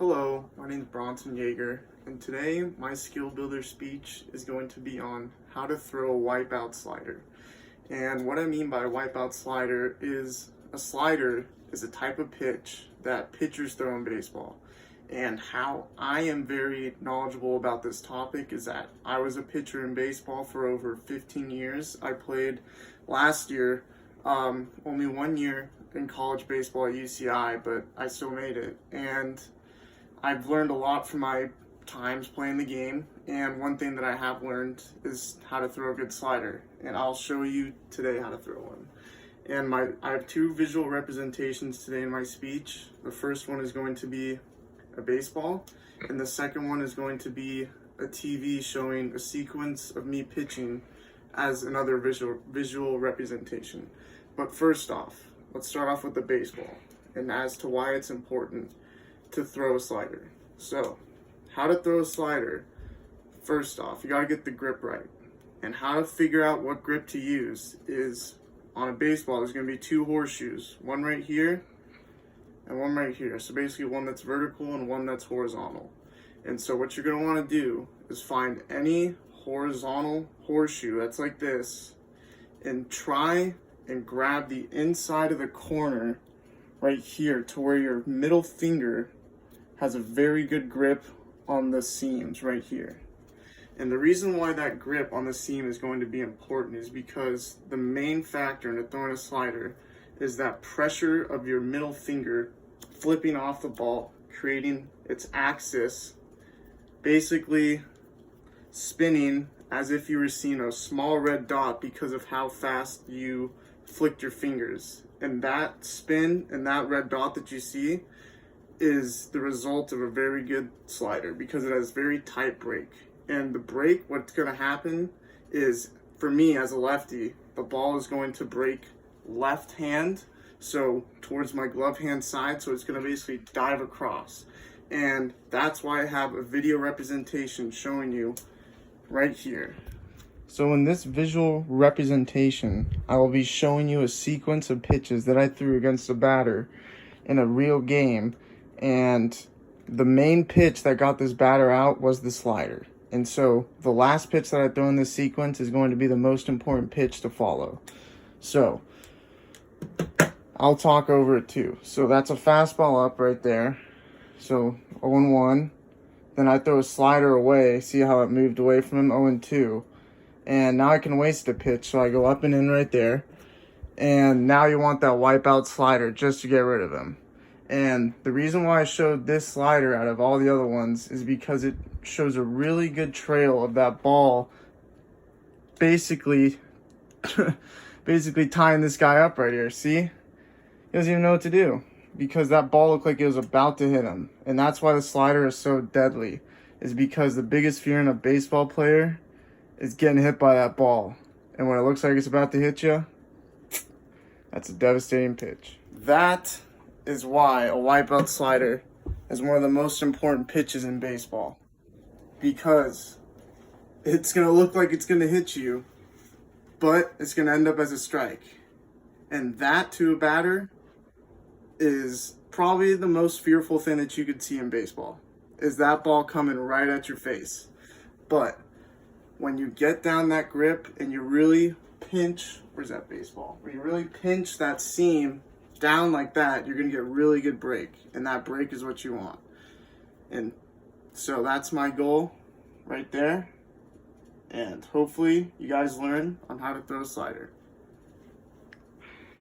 Hello, my name is Bronson Yager, and today my skill builder speech is going to be on how to throw a wipeout slider. And what I mean by a wipeout slider is a type of pitch that pitchers throw in baseball. And how I am very knowledgeable about this topic is that I was a pitcher in baseball for over 15 years. I played last year, only 1 year in college baseball at UCI, but I still made it. And I've learned a lot from my times playing the game, and one thing that I have learned is how to throw a good slider, and I'll show you today how to throw one. And I have two visual representations today in my speech. The first one is going to be a baseball, and the second one is going to be a TV showing a sequence of me pitching as another visual representation. But first off, let's start off with the baseball, and as to why it's important to throw a slider. So, how to throw a slider. First off, you gotta get the grip right. And how to figure out what grip to use is, on a baseball, there's gonna be two horseshoes. One right here, and one right here. So basically one that's vertical and one that's horizontal. And so what you're gonna wanna do is find any horizontal horseshoe that's like this, and try and grab the inside of the corner right here to where your middle finger has a very good grip on the seams right here. And the reason why that grip on the seam is going to be important is because the main factor in throwing a slider is that pressure of your middle finger flipping off the ball, creating its axis, basically spinning as if you were seeing a small red dot because of how fast you flicked your fingers. And that spin and that red dot that you see is the result of a very good slider because it has very tight break. And the break, what's going to happen is, for me as a lefty, the ball is going to break left hand, so towards my glove hand side, so it's going to basically dive across. And that's why I have a video representation showing you right here. So in this visual representation, I will be showing you a sequence of pitches that I threw against a batter in a real game. And the main pitch that got this batter out was the slider. And so the last pitch that I throw in this sequence is going to be the most important pitch to follow. So I'll talk over it too. So that's a fastball up right there. So 0-1. Then I throw a slider away. See how it moved away from him? 0-2. And now I can waste a pitch. So I go up and in right there. And now you want that wipeout slider just to get rid of him. And the reason why I showed this slider out of all the other ones is because it shows a really good trail of that ball basically tying this guy up right here. See? He doesn't even know what to do because that ball looked like it was about to hit him. And that's why the slider is so deadly, is because the biggest fear in a baseball player is getting hit by that ball. And when it looks like it's about to hit you, that's a devastating pitch. That is why a wipeout slider is one of the most important pitches in baseball, because it's going to look like it's going to hit you, but it's going to end up as a strike. And that, to a batter, is probably the most fearful thing that you could see in baseball, is that ball coming right at your face. But when you get down that grip and you really pinch, where's that baseball? When you really pinch that seam down like that, you're going to get really good break, and that break is what you want. And so that's my goal right there, and hopefully you guys learn on how to throw a slider.